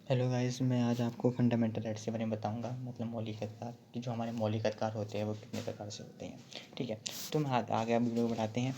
Hello guys, मैं आज आपको फंडामेंटल राइट्स के बारे में बताऊंगा। मतलब मौलिक अधिकार कि जो हमारे मौलिक अधिकार होते हैं वो कितने प्रकार से होते हैं। ठीक है, तो हम आगे आप वीडियो को बढ़ाते हैं।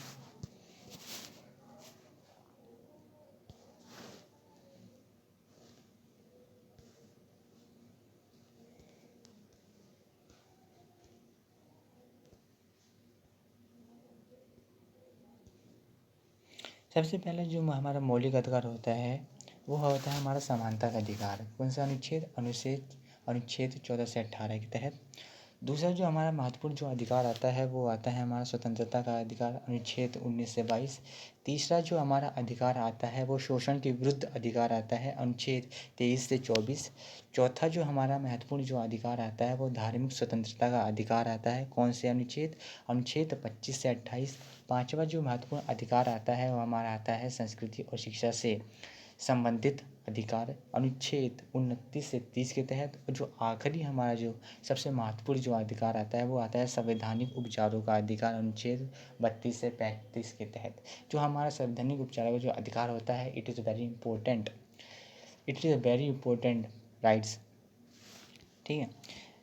सबसे पहले जो हमारा मौलिक अधिकार होता है वो होता है हमारा समानता का अधिकार। कौन सा अनुच्छेद 14 से 18 के तहत। दूसरा जो हमारा महत्वपूर्ण जो अधिकार आता है वो आता है हमारा स्वतंत्रता का अधिकार, अनुच्छेद 19 से 22। तीसरा जो हमारा अधिकार आता है वो शोषण के विरुद्ध अधिकार आता है, अनुच्छेद 23 से 24। चौथा जो हमारा महत्वपूर्ण जो अधिकार आता है वो धार्मिक स्वतंत्रता का अधिकार आता है। कौन से अनुच्छेद 25 से 28। पांचवा जो महत्वपूर्ण अधिकार आता है वो हमारा आता है संस्कृति और शिक्षा से संबंधित अधिकार, अनुच्छेद 29 से 30 के तहत। और जो आखिरी हमारा जो सबसे महत्वपूर्ण जो अधिकार आता है वो आता है संवैधानिक उपचारों का अधिकार, अनुच्छेद 32 से 35 के तहत। जो हमारा संवैधानिक उपचारों का जो अधिकार होता है it is very important rights. ठीक है,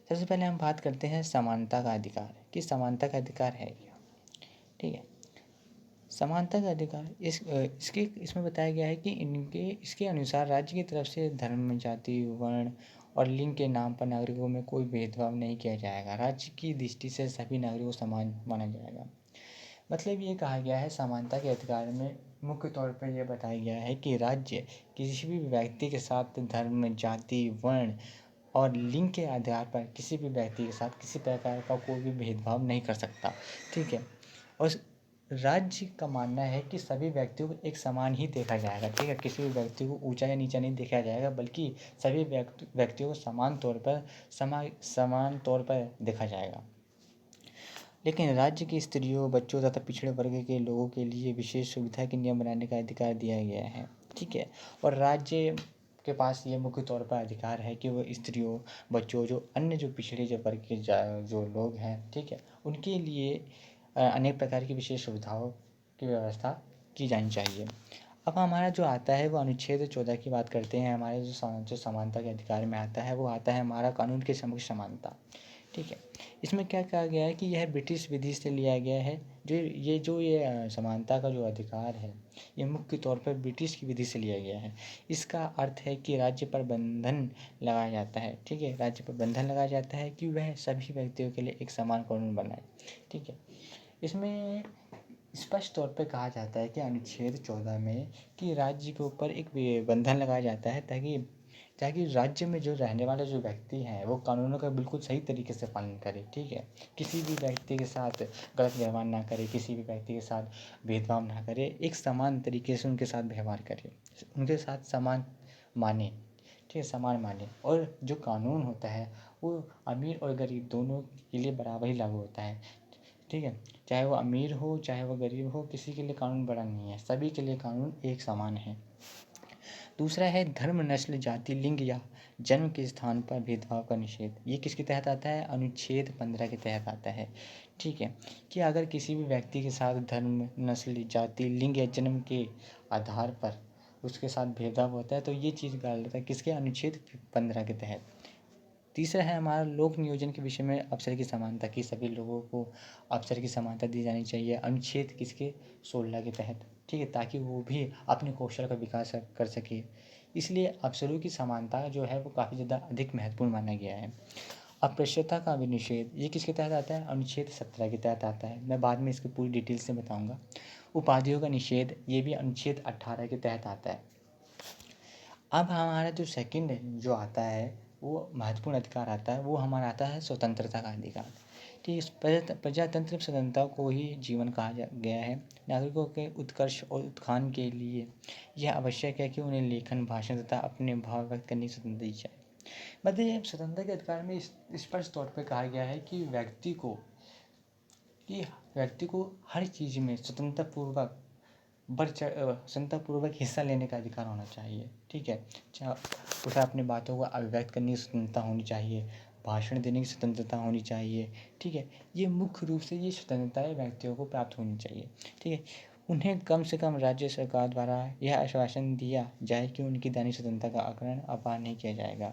सबसे पहले हम बात करते हैं समानता का अधिकार कि समानता का अधिकार है क्या। ठीक है, समानता का अधिकार इसमें बताया गया है कि इसके अनुसार राज्य की तरफ से धर्म, जाति, वर्ण और लिंग के नाम पर नागरिकों में कोई भेदभाव नहीं किया जाएगा। राज्य की दृष्टि से सभी नागरिकों को समान माना जाएगा। मतलब ये कहा गया है समानता के अधिकार में मुख्य तौर पर यह बताया गया है कि राज्य किसी भी व्यक्ति के साथ धर्म, जाति, वर्ण और लिंग के आधार पर किसी भी व्यक्ति के साथ किसी प्रकार का कोई भी भेदभाव नहीं कर सकता। ठीक है, और राज्य का मानना है कि सभी व्यक्तियों को एक समान ही देखा जाएगा। ठीक है, किसी भी व्यक्ति को ऊंचा या नीचा नहीं देखा जाएगा, बल्कि सभी व्यक्तियों को समान तौर पर देखा जाएगा। लेकिन राज्य की स्त्रियों, बच्चों तथा पिछड़े वर्ग के लोगों के लिए विशेष सुविधा के नियम बनाने का अधिकार दिया गया है। ठीक है, और राज्य के पास ये मुख्य तौर पर अधिकार है कि वो स्त्रियों, बच्चों, जो अन्य जो पिछड़े जो वर्ग के जो लोग हैं, ठीक है, उनके लिए अनेक प्रकार की विशेष सुविधाओं की व्यवस्था की जानी चाहिए। अब हमारा जो आता है वो अनुच्छेद 14 की बात करते हैं। हमारे जो समानता के अधिकार में आता है वो आता है हमारा कानून के समक्ष समानता। ठीक है, इसमें क्या कहा गया है कि यह ब्रिटिश विधि से लिया गया है। ये समानता का जो अधिकार है ये मुख्य तौर पर ब्रिटिश की विधि से लिया गया है। इसका अर्थ है कि राज्य पर बंधन लगाया जाता है। ठीक है, राज्य पर बंधन लगाया जाता है कि वह सभी व्यक्तियों के लिए एक समान कानून बनाए। ठीक है, इसमें स्पष्ट तौर पर कहा जाता है कि अनुच्छेद 14 में कि राज्य के ऊपर एक बंधन लगाया जाता है ताकि राज्य में जो रहने वाले जो व्यक्ति हैं वो कानूनों का बिल्कुल सही तरीके से पालन करें। ठीक है, किसी भी व्यक्ति के साथ गलत व्यवहार ना करे, किसी भी व्यक्ति के साथ भेदभाव ना करे, एक समान तरीके से उनके साथ व्यवहार करे, उनके साथ समान माने। ठीक है, समान माने। और जो कानून होता है वो अमीर और गरीब दोनों के लिए बराबर ही लागू होता है। ठीक है, चाहे वो अमीर हो चाहे वो गरीब हो, किसी के लिए कानून बड़ा नहीं है, सभी के लिए कानून एक समान है। दूसरा है धर्म, नस्ल, जाति, लिंग या जन्म के स्थान पर भेदभाव का निषेध। ये किसके तहत आता है? अनुच्छेद 15 के तहत आता है। ठीक है, कि अगर किसी भी व्यक्ति के साथ धर्म, नस्ल, जाति, लिंग या जन्म के आधार पर उसके साथ भेदभाव होता है तो ये चीज़ गलत है। किसके? अनुच्छेद 15 के तहत। तीसरा है हमारा लोक नियोजन के विषय में अवसर की समानता, की सभी लोगों को अवसर की समानता दी जानी चाहिए, अनुच्छेद किसके? 16 के तहत। ठीक है, ताकि वो भी अपने कौशल का विकास कर सके। इसलिए अवसरों की समानता जो है वो काफ़ी ज़्यादा अधिक महत्वपूर्ण माना गया है। अस्पृश्यता का निषेध, ये किसके तहत आता है? अनुच्छेद 17 के तहत आता है। मैं बाद में इसकी पूरी डिटेल से बताऊंगा। उपाधियों का निषेध, ये भी अनुच्छेद 18 के तहत आता है। अब हमारा जो सेकंड जो आता है वो महत्वपूर्ण अधिकार आता है, वो हमारा आता है स्वतंत्रता का अधिकार। ठीक है, प्रजातंत्र स्वतंत्रता को ही जीवन कहा गया है। नागरिकों के उत्कर्ष और उत्थान के लिए यह आवश्यक है कि उन्हें लेखन, भाषण तथा अपने भाव व्यक्त करने की स्वतंत्रता दी जाए। मतलब स्वतंत्रता के अधिकार में स्पष्ट तौर पर कहा गया है कि व्यक्ति को हर चीज़ में स्वतंत्रतापूर्वक हिस्सा लेने का अधिकार होना चाहिए। ठीक है, उसे अपनी बातों को अभिव्यक्त करने की स्वतंत्रता होनी चाहिए, भाषण देने की स्वतंत्रता होनी चाहिए। ठीक है, ये मुख्य रूप से ये स्वतंत्रताएं व्यक्तियों को प्राप्त होनी चाहिए। ठीक है, उन्हें कम से कम राज्य सरकार द्वारा यह आश्वासन दिया जाए कि उनकी दैनिक स्वतंत्रता का आकलन अपार नहीं किया जाएगा।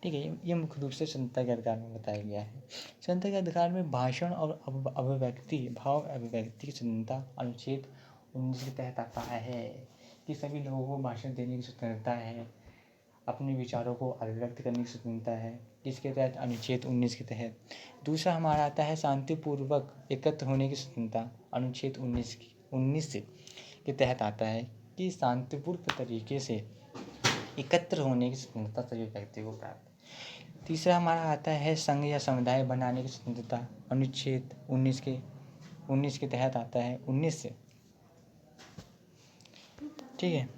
ठीक है, ये मुख्य रूप से स्वतंत्रता के अधिकार में बताया गया है। स्वतंत्रता के अधिकार में भाषण और भाव अभिव्यक्ति की स्वतंत्रता अनुच्छेद 19 के तहत आता है कि सभी लोगों को भाषण देने की स्वतंत्रता है, अपने विचारों को अभिव्यक्त करने की स्वतंत्रता है, किसके तहत, अनुच्छेद 19 के तहत। दूसरा हमारा आता है शांतिपूर्वक एकत्र होने की स्वतंत्रता, अनुच्छेद 19 के तहत आता है कि शांतिपूर्ण तरीके से एकत्र होने की स्वतंत्रता सभी व्यक्ति को प्राप्त है। तीसरा हमारा आता है संघ या समुदाय बनाने की स्वतंत्रता, अनुच्छेद 19 के तहत आता है, 19 से। ठीक है,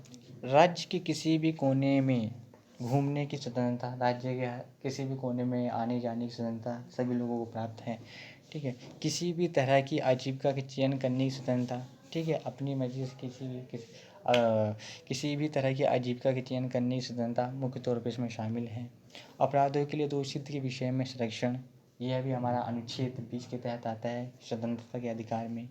राज्य के किसी भी कोने में घूमने की स्वतंत्रता, राज्य के किसी भी कोने में आने जाने की स्वतंत्रता सभी लोगों को प्राप्त है। ठीक है, किसी भी तरह की आजीविका के चयन करने की स्वतंत्रता, ठीक है, अपनी मर्जी से किसी भी तरह की आजीविका के चयन करने की स्वतंत्रता मुख्य तौर पर इसमें शामिल है। अपराधों के लिए दोषित के विषय में संरक्षण, यह भी हमारा अनुच्छेद 20 के तहत आता है स्वतंत्रता के अधिकार में।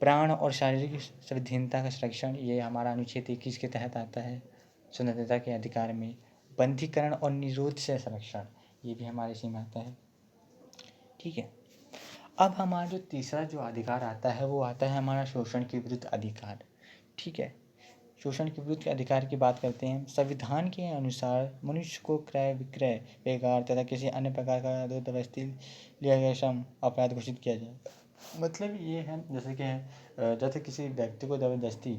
प्राण और शारीरिक स्वाधीनता का संरक्षण, ये हमारा अनुच्छेद 21 के तहत आता है स्वतंत्रता के अधिकार में। बंधीकरण और निरोध से संरक्षण, ये भी हमारे इसी में आता है। ठीक है, अब हमारा जो तीसरा जो अधिकार आता है वो आता है हमारा शोषण के विरुद्ध अधिकार। ठीक है, शोषण के विरुद्ध अधिकार की बात करते हैं। संविधान के अनुसार मनुष्य को क्रय विक्रय बेकार तथा किसी अन्य प्रकार का जबरदस्ती लिया गया श्रम अपराध घोषित किया जाए। मतलब ये है जैसे किसी व्यक्ति को ज़बरदस्ती,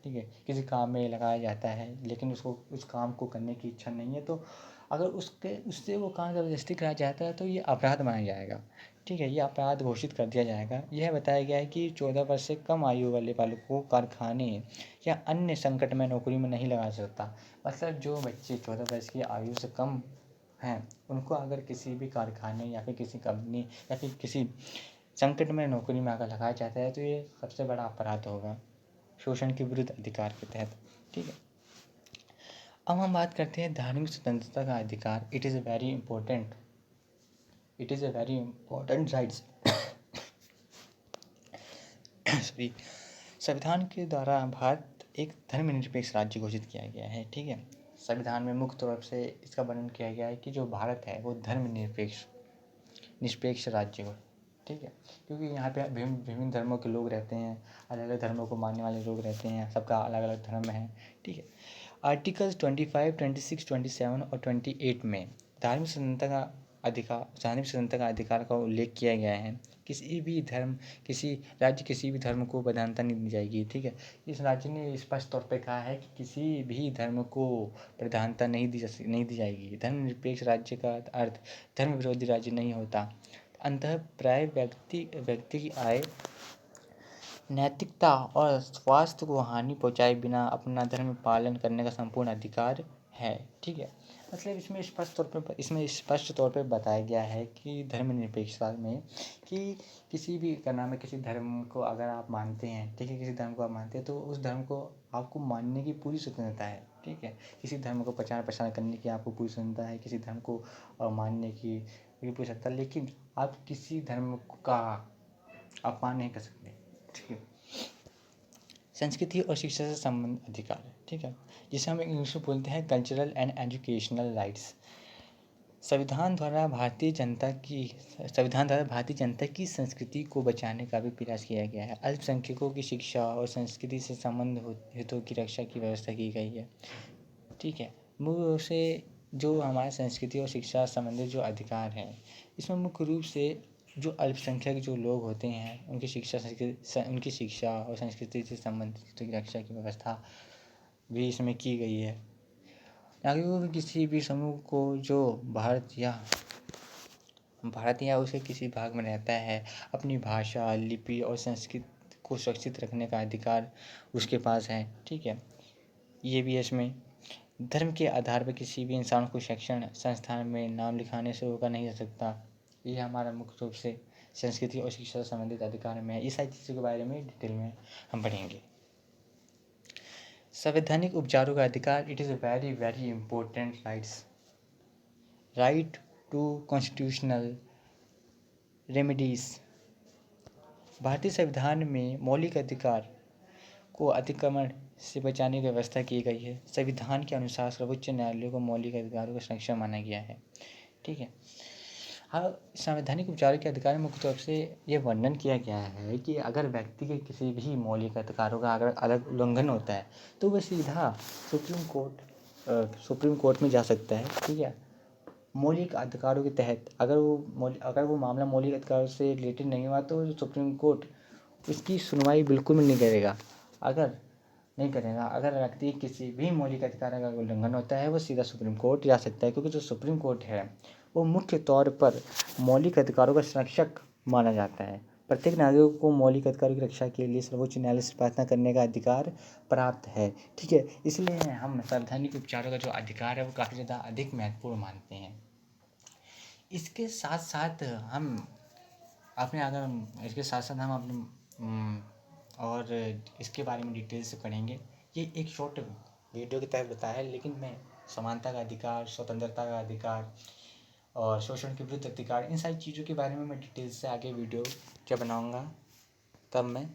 ठीक है, किसी काम में लगाया जाता है लेकिन उसको उस काम को करने की इच्छा नहीं है, तो अगर उससे वो काम ज़बरदस्ती कराया जाता है तो ये अपराध माना जाएगा। ठीक है, ये अपराध घोषित कर दिया जाएगा। यह बताया गया है कि 14 वर्ष से कम आयु वाले बालक को कारखाने या अन्य संकट में नौकरी में नहीं लगा सकता। मतलब जो बच्चे 14 वर्ष की आयु से कम हैं उनको अगर किसी भी कारखाने या फिर किसी कंपनी या फिर किसी संकट में नौकरी में अगर लगाया जाता है तो ये सबसे बड़ा अपराध होगा शोषण के विरुद्ध अधिकार के तहत। ठीक है, अब हम बात करते हैं धार्मिक स्वतंत्रता का अधिकार। It is a very important rights. Sorry, संविधान के द्वारा भारत एक धर्मनिरपेक्ष राज्य घोषित किया गया है। ठीक है, संविधान में मुख्य तौर से इसका वर्णन किया गया है कि जो भारत है वो निष्पेक्ष राज्य हो। ठीक है, क्योंकि यहाँ पे विभिन्न धर्मों के लोग रहते हैं, अलग अलग धर्मों को मानने वाले लोग रहते हैं, सबका अलग अलग धर्म है। ठीक है, आर्टिकल्स 25, 26, 27 और 28 में धार्मिक स्वतंत्रता का अधिकार का उल्लेख किया गया है। किसी राज्य भी धर्म को प्रधानता नहीं दी जाएगी। ठीक है, इस राज्य ने स्पष्ट तौर पे कहा है कि किसी भी धर्म को प्रधानता नहीं दी जाएगी। धर्मनिरपेक्ष राज्य का अर्थ धर्म विरोधी राज्य नहीं होता। अंततः प्राय व्यक्ति की आय, नैतिकता और स्वास्थ्य को हानि पहुंचाए बिना अपना धर्म पालन करने का संपूर्ण अधिकार है। ठीक है, मतलब इसमें स्पष्ट तौर पे बताया गया है कि धर्मनिरपेक्षता में कि किसी भी करना में किसी धर्म को अगर आप मानते हैं, ठीक है, किसी धर्म को आप मानते हैं तो उस धर्म को आपको मानने की पूरी स्वतंत्रता है। ठीक है, किसी धर्म को प्रचार प्रसार करने की आपको पूरी स्वतंत्रता है, किसी धर्म को मानने की पूरी स्वतंत्रता, लेकिन आप किसी धर्म का अपमान नहीं कर सकते। ठीक है, संस्कृति और शिक्षा से संबंध अधिकार है। ठीक है, जिसे हम इंग्लिश में बोलते हैं कल्चरल एंड एजुकेशनल राइट्स। संविधान द्वारा भारतीय जनता की संस्कृति को बचाने का भी प्रयास किया गया है। अल्पसंख्यकों की शिक्षा और संस्कृति से संबंध हितों की रक्षा की व्यवस्था की गई है। ठीक है, मुख्य रूप से जो हमारे संस्कृति और शिक्षा संबंधित जो अधिकार हैं इसमें मुख्य रूप से जो अल्पसंख्यक जो लोग होते हैं उनकी शिक्षा और संस्कृति से संबंधित हितों की रक्षा की व्यवस्था भी इसमें की गई है। नागरिकों के किसी भी समूह को जो भारत या उसके किसी भाग में रहता है अपनी भाषा, लिपि और संस्कृति को सुरक्षित रखने का अधिकार उसके पास है। ठीक है, ये भी है इसमें। धर्म के आधार पर किसी भी इंसान को शिक्षण संस्थान में नाम लिखाने से रोका नहीं जा सकता। ये हमारा मुख्य रूप से संस्कृति और शिक्षा से संबंधित अधिकार में है। ये सारी चीज़ों के बारे में डिटेल में हम पढ़ेंगे। संवैधानिक उपचारों का अधिकार। It is a very very important right to constitutional remedies. भारतीय संविधान में मौलिक अधिकार को अतिक्रमण से बचाने की व्यवस्था की गई है। संविधान के अनुसार सर्वोच्च न्यायालय को मौलिक अधिकारों का संरक्षण माना गया है। ठीक है। हाँ, संवैधानिक उपचारों के अधिकार में मुख्य रूप से ये वर्णन किया गया है कि अगर व्यक्ति के किसी भी मौलिक अधिकारों का अगर अलग उल्लंघन होता है तो वह सीधा सुप्रीम कोर्ट में जा सकता है। ठीक है। मौलिक अधिकारों के तहत अगर वो मामला मौलिक अधिकारों से रिलेटेड नहीं हुआ तो सुप्रीम कोर्ट इसकी सुनवाई बिल्कुल भी नहीं करेगा। अगर व्यक्ति किसी भी मौलिक अधिकार का उल्लंघन होता है वो सीधा सुप्रीम कोर्ट जा सकता है, क्योंकि जो सुप्रीम कोर्ट है वो मुख्य तौर पर मौलिक अधिकारों का संरक्षक माना जाता है। प्रत्येक नागरिक को मौलिक अधिकारों की रक्षा के लिए सर्वोच्च न्यायालय से प्रार्थना करने का अधिकार प्राप्त है। ठीक है। इसलिए हम संवैधानिक उपचारों का जो अधिकार है वो काफ़ी ज़्यादा अधिक महत्वपूर्ण मानते हैं। इसके साथ साथ हम और इसके बारे में डिटेल से पढ़ेंगे। ये एक शॉर्ट वीडियो के तहत बताया है, लेकिन मैं समानता का अधिकार, स्वतंत्रता का अधिकार और शोषण के विरुद्ध अधिकार, इन सारी चीज़ों के बारे में मैं डिटेल से आगे वीडियो जब बनाऊँगा तब मैं